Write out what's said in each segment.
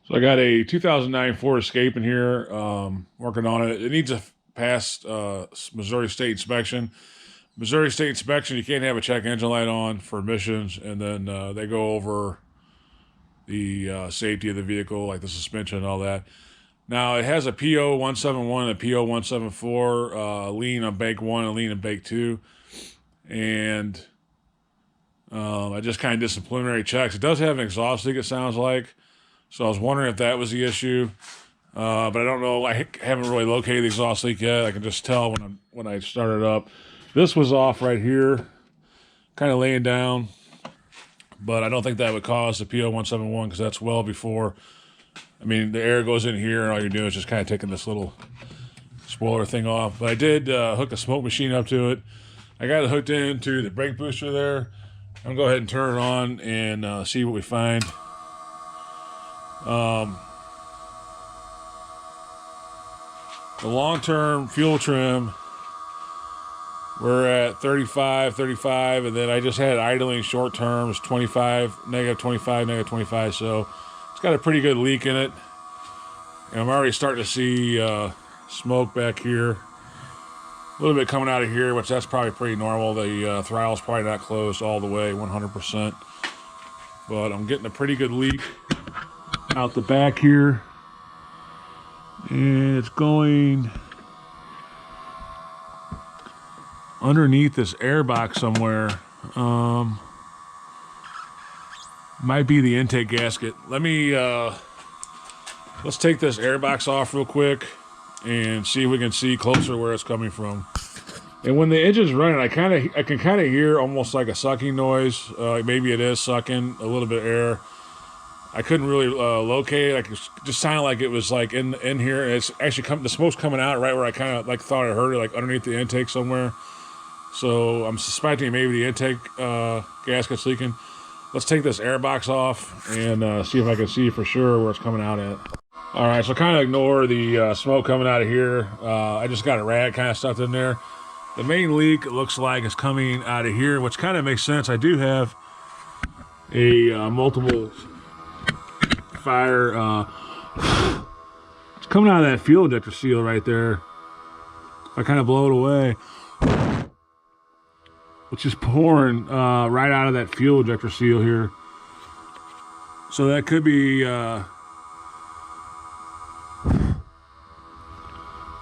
So I got a 2009 Ford Escape in here, working on it. It needs a pass Missouri State inspection. Missouri State inspection, you can't have a check engine light on for emissions, and then they go over the safety of the vehicle, like the suspension and all that. Now, it has a P0171 and a P0174, lean on bank 1 and lean on bank 2. And I just kind of did some preliminary checks. It does have an exhaust leak, it sounds like. So I was wondering if that was the issue. But I don't know. I haven't really located the exhaust leak yet. I can just tell when I started up. This was off right here, kind of laying down. But I don't think that would cause the P0171 because that's well before. I mean, the air goes in here, and all you're doing is just kind of taking this little spoiler thing off. But I did hook a smoke machine up to it. I got it hooked into the brake booster there. I'm going to go ahead and turn it on and see what we find. The long-term fuel trim, we're at 35, and then I just had idling short terms, 25, negative 25, negative 25, so it's got a pretty good leak in it. And I'm already starting to see smoke back here. A little bit coming out of here, which that's probably pretty normal. The throttle's probably not closed all the way, 100%. But I'm getting a pretty good leak out the back here. And it's going underneath this air box somewhere. Might be the intake gasket. Let's take this air box off real quick and see if we can see closer where it's coming from. And when the engine's running, I can kind of hear almost like a sucking noise. Maybe it is sucking a little bit of air. I couldn't really locate it. Just sounded like it was like in here. It's actually the smoke's coming out right where I kind of like thought I heard it, like underneath the intake somewhere. So I'm suspecting maybe the intake gasket's leaking. Let's take this air box off and see if I can see for sure where it's coming out at. All right, so kind of ignore the smoke coming out of here. I just got a rag kind of stuffed in there. The main leak, it looks like, is coming out of here, which kind of makes sense. I do have a multiple fire. It's coming out of that fuel injector seal right there. If I kind of blow it away, it's just pouring right out of that fuel injector seal here. So that could be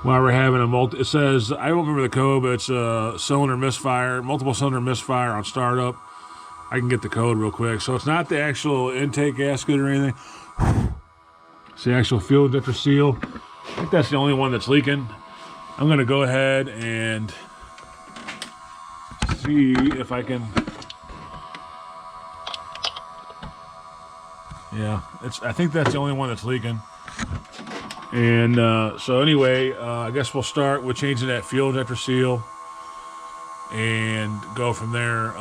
why we're having it says, I don't remember the code, but it's a cylinder misfire, multiple cylinder misfire on startup. I can get the code real quick. So it's not the actual intake gasket or anything. It's the actual fuel injector seal. I think that's the only one that's leaking. I'm gonna go ahead and see if I can. Yeah, I think that's the only one that's leaking. And so anyway, I guess we'll start with changing that fuel injector seal and go from there.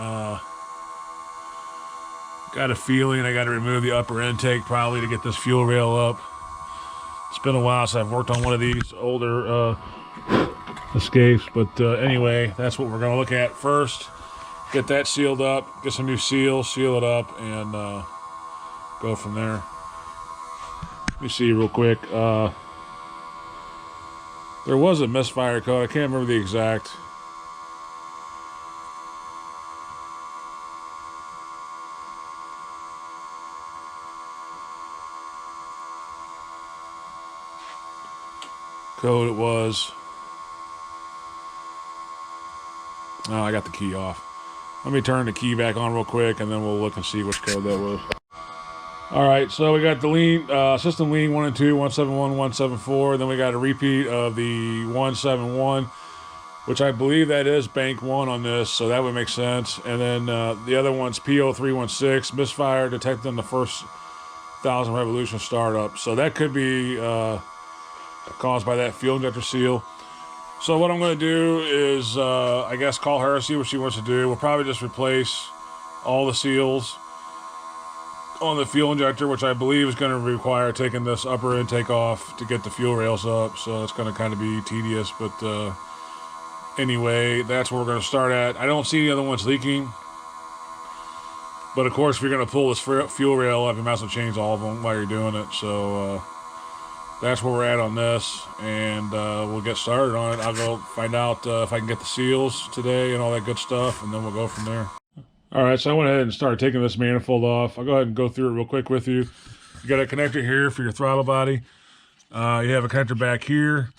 Got a feeling I got to remove the upper intake probably to get this fuel rail up. It's been a while since I've worked on one of these older Escapes, but anyway, that's what we're going to look at first. Get that sealed up, get some new seals, seal it up, and go from there. Let me see real quick. There was a misfire code. I can't remember the exact. Code it was. Oh, I got the key off. Let me turn the key back on real quick, and then we'll look and see which code that was. All right, so we got the lean system lean 1 and 2, 171, 174. Then we got a repeat of the 171, which I believe that is bank 1 on this, so that would make sense. And then the other one's P0316, misfire detected in the first 1,000 revolution startup. So that could be caused by that fuel injector seal. So what I'm going to do is, I guess, call her, see what she wants to do. We'll probably just replace all the seals on the fuel injector, which I believe is going to require taking this upper intake off to get the fuel rails up. So it's going to kind of be tedious, but anyway, that's where we're going to start at. I don't see any other ones leaking. But of course, if you're going to pull this fuel rail up, you might as well change all of them while you're doing it. So that's where we're at on this, and we'll get started on it. I'll go find out if I can get the seals today and all that good stuff, and then we'll go from there. All right, so I went ahead and started taking this manifold off. I'll go ahead and go through it real quick with you. You got a connector here for your throttle body. You have a connector back here.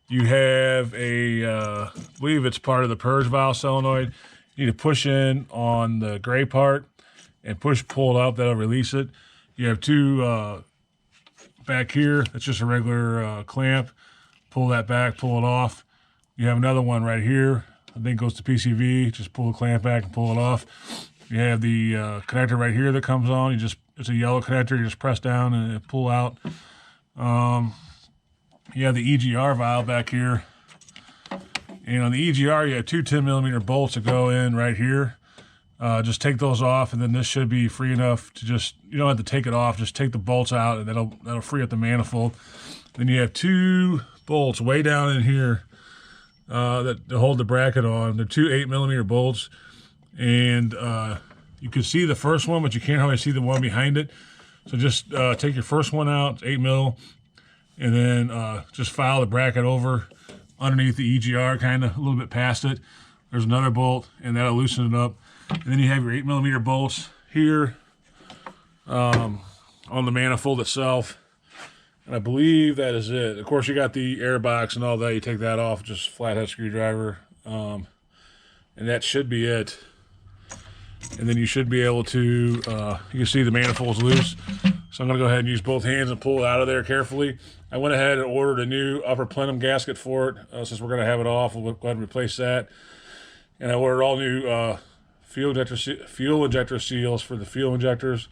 You have a, I believe it's part of the purge valve solenoid. You need to push in on the gray part and pull it up. That'll release it. You have two back here. That's just a regular clamp. Pull that back, pull it off. You have another one right here. I think it goes to PCV. Just pull the clamp back and pull it off. You have the connector right here that comes on. It's a yellow connector. You just press down and it pull out. You have the EGR valve back here. And on the EGR, you have two 10mm bolts that go in right here. Just take those off, and then this should be free enough to you don't have to take it off. Just take the bolts out, and that'll free up the manifold. Then you have two bolts way down in here that hold the bracket on. They're two 8mm bolts, and you can see the first one, but you can't hardly see the one behind it. So just take your first one out, it's 8mm, and then just file the bracket over underneath the EGR, kind of a little bit past it. There's another bolt, and that'll loosen it up. And then you have your 8mm bolts here on the manifold itself. And I believe that is it. Of course, you got the air box and all that. You take that off, just flathead screwdriver. And that should be it. And then you should be able to, you can see the manifold's loose. So I'm going to go ahead and use both hands and pull it out of there carefully. I went ahead and ordered a new upper plenum gasket for it. Since we're going to have it off, we'll go ahead and replace that. And I ordered all new fuel injector seals for the fuel injectors.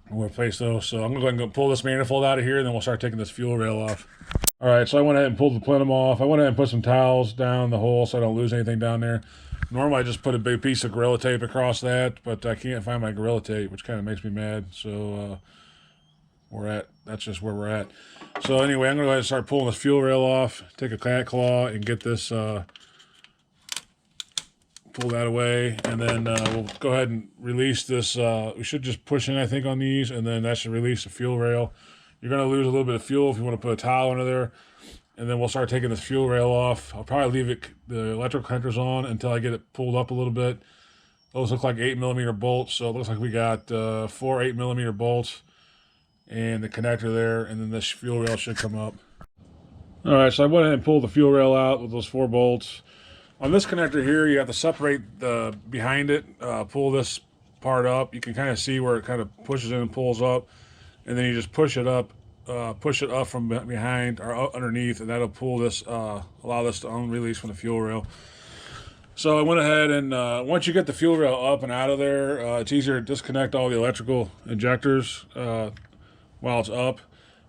We'll replace those. So I'm going to go ahead and pull this manifold out of here, and then we'll start taking this fuel rail off. All right, so I went ahead and pulled the plenum off. I went ahead and put some towels down the hole so I don't lose anything down there. Normally I just put a big piece of Gorilla Tape across that, but I can't find my Gorilla Tape, which kind of makes me mad. So that's just where we're at. So anyway, I'm going to go ahead and start pulling this fuel rail off, take a cat claw and get this, pull that away, and then we'll go ahead and release this. We should just push in, I think, on these, and then that should release the fuel rail. You're going to lose a little bit of fuel if you want to put a towel under there, and then we'll start taking this fuel rail off. I'll probably leave the electrical connectors on until I get it pulled up a little bit. Those look like 8mm bolts, so it looks like we got 4 8mm bolts and the connector there, and then this fuel rail should come up. All right, so I went ahead and pulled the fuel rail out with those 4 bolts. On this connector here, you have to separate the behind it, pull this part up. You can kind of see where it kind of pushes in and pulls up, and then you just push it up from behind or underneath, and that'll pull this, allow this to unrelease from the fuel rail. So I went ahead and once you get the fuel rail up and out of there, it's easier to disconnect all the electrical injectors while it's up.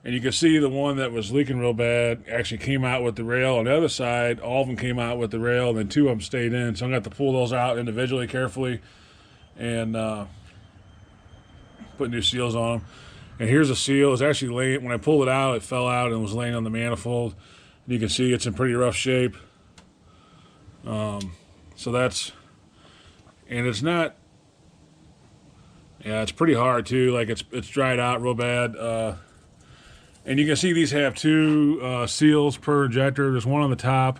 And you can see the one that was leaking real bad actually came out with the rail. On the other side, all of them came out with the rail, and then 2 of them stayed in. So I'm going to have to pull those out individually carefully and put new seals on them. And here's a seal. It's actually laying, when I pulled it out, it fell out and was laying on the manifold. And you can see it's in pretty rough shape. So that's, and it's not, yeah, it's pretty hard too. Like it's dried out real bad. And you can see these have 2 seals per injector. There's one on the top.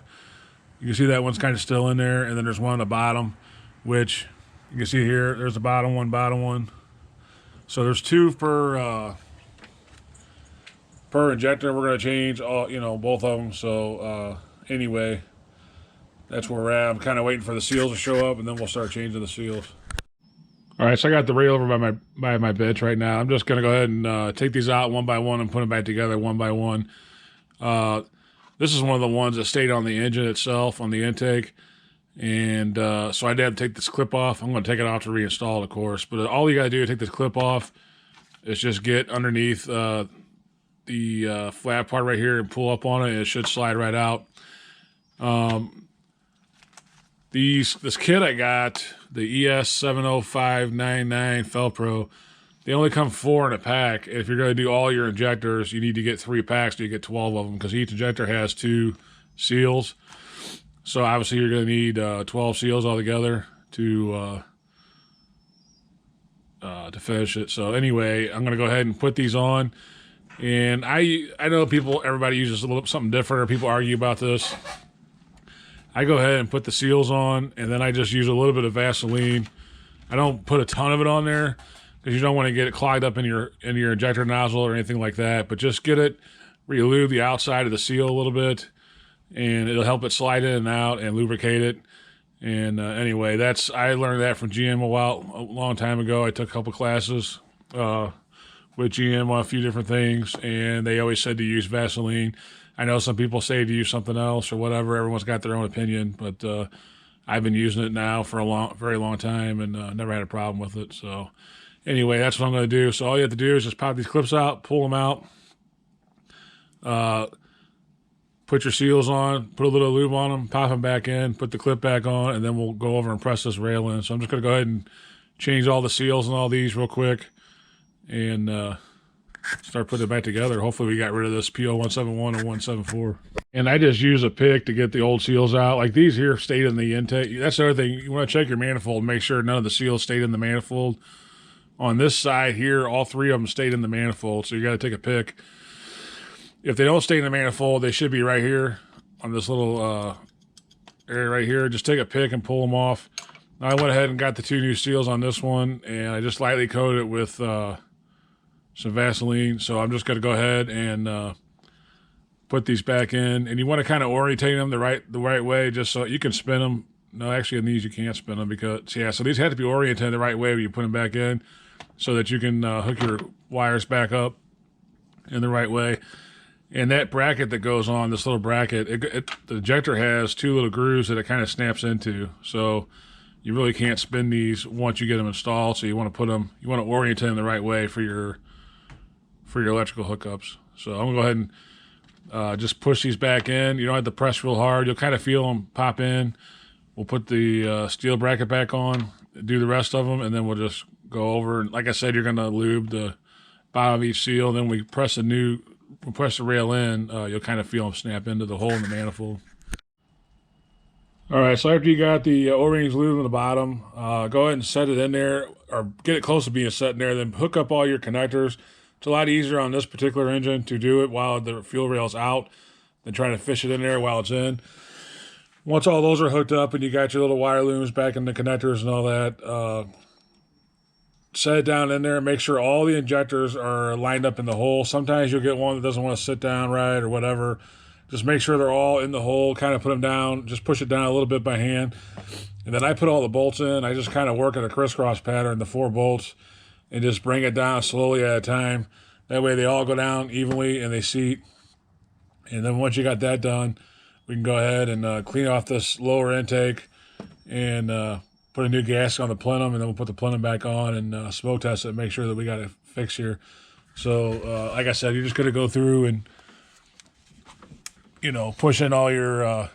You can see that one's kind of still in there. And then there's one on the bottom, which you can see here. There's the bottom one. So there's 2 per injector. We're going to change all, both of them. So anyway, that's where we're at. I'm kind of waiting for the seals to show up, and then we'll start changing the seals. All right, so I got the rail over by my bench right now. I'm just going to go ahead and take these out one by one and put them back together one by one. This is one of the ones that stayed on the engine itself, on the intake. And so I had to take this clip off. I'm going to take it off to reinstall it, of course. But all you got to do to take this clip off is just get underneath the flat part right here and pull up on it. It should slide right out. This kit I got, the ES70599 Felpro, they only come 4 in a pack. If you're going to do all your injectors, you need to get 3 packs, so you get 12 of them, because each injector has 2 seals. So obviously you're going to need 12 seals altogether to to finish it. So anyway, I'm gonna go ahead and put these on. And I know everybody uses a little something different, or people argue about this. I go ahead and put the seals on, and then I just use a little bit of Vaseline. I don't put a ton of it on there because you don't want to get it clogged up in your injector nozzle or anything like that. But just get it where you lube the outside of the seal a little bit, and it'll help it slide in and out and lubricate it. And anyway, I learned that from GM a long time ago. I took a couple classes with GM on a few different things, and they always said to use Vaseline. I know some people say to use something else or whatever. Everyone's got their own opinion, but I've been using it now for very long time, and never had a problem with it. So anyway, that's what I'm going to do. So all you have to do is just pop these clips out, pull them out, put your seals on, put a little lube on them, pop them back in, put the clip back on, and then we'll go over and press this rail in. So I'm just going to go ahead and change all the seals and all these real quick, and start putting it back together. Hopefully we got rid of this P0171 and 174. And I just use a pick to get the old seals out. Like these here stayed in the intake. That's the other thing. You want to check your manifold and make sure none of the seals stayed in the manifold. On this side here, all three of them stayed in the manifold. So you got to take a pick. If they don't stay in the manifold, they should be right here on this little area right here. Just take a pick and pull them off. I went ahead and got the two new seals on this one, and I just lightly coated it with some Vaseline. So I'm just going to go ahead and put these back in. And you want to kind of orientate them the right way, just so you can spin them. No, actually on these you can't spin them because, yeah, so these have to be oriented the right way when you put them back in so that you can hook your wires back up in the right way. And that bracket that goes on, this little bracket, the injector has two little grooves that it kind of snaps into. So you really can't spin these once you get them installed. So you want to orient them the right way for your electrical hookups. So I'm gonna go ahead and just push these back in. You don't have to press real hard. You'll kind of feel them pop in. We'll put the steel bracket back on, do the rest of them, and then we'll just go over. And like I said, you're gonna lube the bottom of each seal. Then we press the rail in. You'll kind of feel them snap into the hole in the manifold. All right, so after you got the O-rings lubed on the bottom, go ahead and set it in there, or get it close to being set in there. Then hook up all your connectors. It's a lot easier on this particular engine to do it while the fuel rail's out than trying to fish it in there while it's in. Once all those are hooked up and you got your little wire looms back in the connectors and all that, set it down in there. Make sure all the injectors are lined up in the hole. Sometimes you'll get one that doesn't want to sit down right or whatever. Just make sure they're all in the hole, kind of put them down, just push it down a little bit by hand. And then I put all the bolts in. I just kind of work at a crisscross pattern, the 4 bolts, and just bring it down slowly at a time. That way they all go down evenly and they seat. And then once you got that done, we can go ahead and clean off this lower intake and put a new gasket on the plenum, and then we'll put the plenum back on and smoke test it and make sure that we got it fixed here. So like I said, you're just going to go through and, you know, push in all your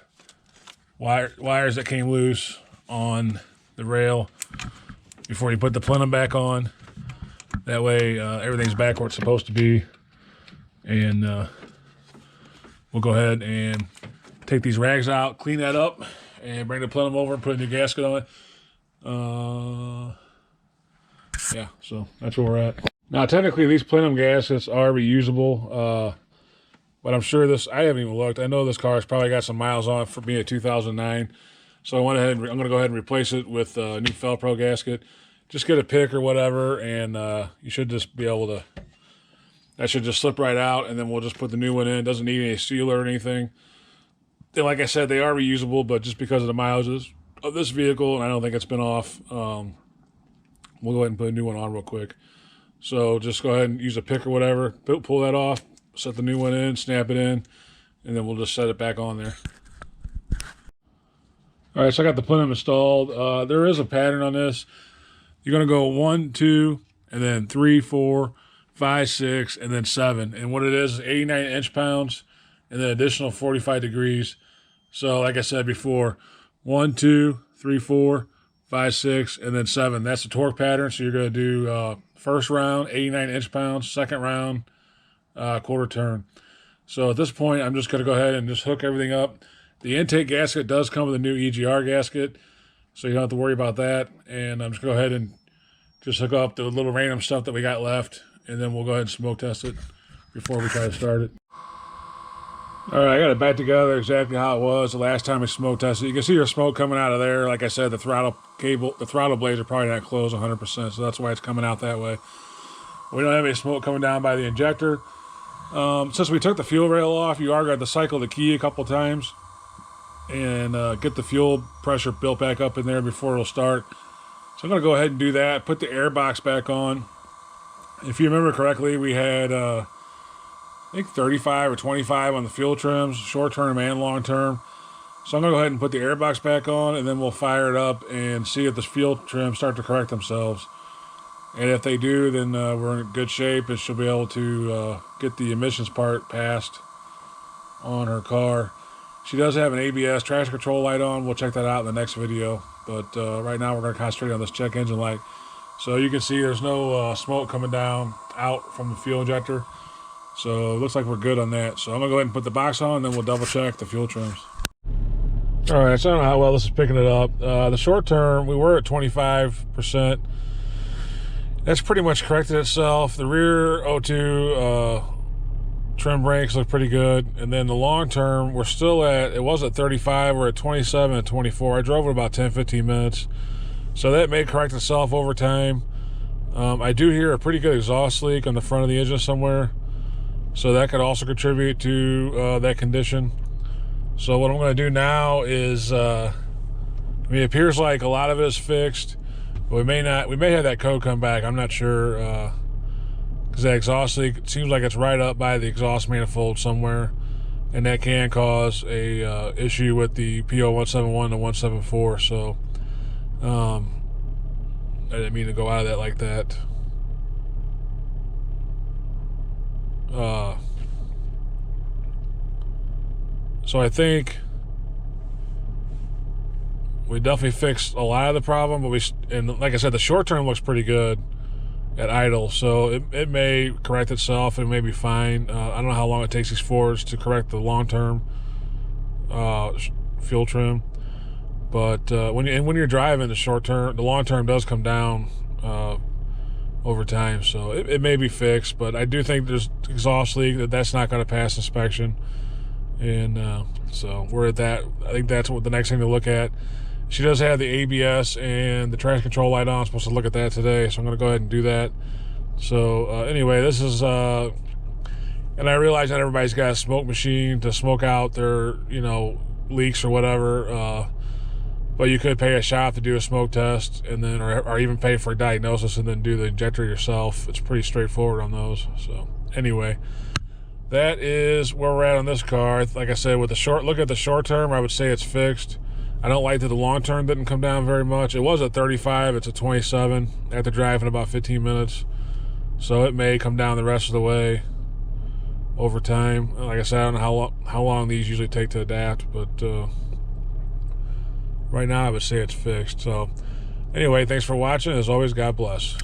wires that came loose on the rail before you put the plenum back on. That way everything's back where it's supposed to be. And we'll go ahead and take these rags out, clean that up, and bring the plenum over and put a new gasket on it. Yeah, so that's where we're at. Now, technically, these plenum gaskets are reusable, but I'm sure I haven't even looked. I know this car has probably got some miles on it for being a 2009. So I'm going to go ahead and replace it with a new Felpro gasket. Just get a pick or whatever, and you should just be able to, that should just slip right out, and then we'll just put the new one in. It doesn't need any seal or anything. Like I said, they are reusable, but just because of the mileage of this vehicle, and I don't think it's been off, we'll go ahead and put a new one on real quick. So just go ahead and use a pick or whatever, pull that off, set the new one in, snap it in, and then we'll just set it back on there. All right, so I got the plenum installed. There is a pattern on this. You're going to go 1, 2, and then 3, 4, 5, 6, and then 7. And what it is 89 inch-pounds, and then additional 45 degrees. So like I said before, 1, 2, 3, 4, 5, 6, and then 7. That's the torque pattern. So you're going to do first round, 89 inch-pounds, second round, quarter turn. So at this point, I'm just going to go ahead and just hook everything up. The intake gasket does come with a new EGR gasket, so you don't have to worry about that. And I'm just going to go ahead and just hook up the little random stuff that we got left, and then we'll go ahead and smoke test it before we try to start it. All right, I got it back together exactly how it was the last time we smoke tested. You can see your smoke coming out of there. Like I said, the throttle blades are probably not closed 100%, so that's why it's coming out that way. We don't have any smoke coming down by the injector. Since we took the fuel rail off, you are going to cycle the key a couple times and get the fuel pressure built back up in there before it'll start. So I'm going to go ahead and do that, put the air box back on. If you remember correctly, we had, I think 35 or 25 on the fuel trims, short term and long term. So I'm going to go ahead and put the air box back on, and then we'll fire it up and see if the fuel trims start to correct themselves. And if they do, then we're in good shape, and she'll be able to get the emissions part passed on her car. She does have an ABS traction control light on. We'll check that out in the next video. But right now we're going to concentrate on this check engine light. So you can see there's no smoke coming down out from the fuel injector. So it looks like we're good on that. So I'm going to go ahead and put the box on, and then we'll double check the fuel trims. All right, so I don't know how well this is picking it up. The short term, we were at 25%. That's pretty much corrected itself. The rear O2 trim brakes look pretty good. And then the long term, we're still at, it was at 35, we're at 27 and 24. I drove it about 10-15 minutes. So that may correct itself over time. I do hear a pretty good exhaust leak on the front of the engine somewhere. So that could also contribute to that condition. So what I'm going to do now is, I mean, it appears like a lot of it is fixed. We may not. We may have that code come back. I'm not sure, because that exhaust leak, it seems like it's right up by the exhaust manifold somewhere, and that can cause a issue with the P0171 to 174. So I didn't mean to go out of that like that. So I think we definitely fixed a lot of the problem, but and like I said, the short term looks pretty good at idle, so it may correct itself and it may be fine. I don't know how long it takes these Fords to correct the long term fuel trim, but when you're driving, the long term does come down over time, so it may be fixed. But I do think there's exhaust leak that's not going to pass inspection, and so we're at that. I think that's what the next thing to look at. She does have the ABS and the traction control light on. I'm supposed to look at that today, so I'm going to go ahead and do that. So anyway, this is, and I realize not everybody's got a smoke machine to smoke out their, leaks or whatever, but you could pay a shop to do a smoke test, and then, or even pay for a diagnosis and then do the injector yourself. It's pretty straightforward on those. So anyway, that is where we're at on this car. Like I said, with the look at the short term, I would say it's fixed. I don't like that the long term didn't come down very much. It was at 35, it's at 27 after driving about 15 minutes. So it may come down the rest of the way over time. Like I said, I don't know how long these usually take to adapt, but right now I would say it's fixed. So anyway, thanks for watching. As always, God bless.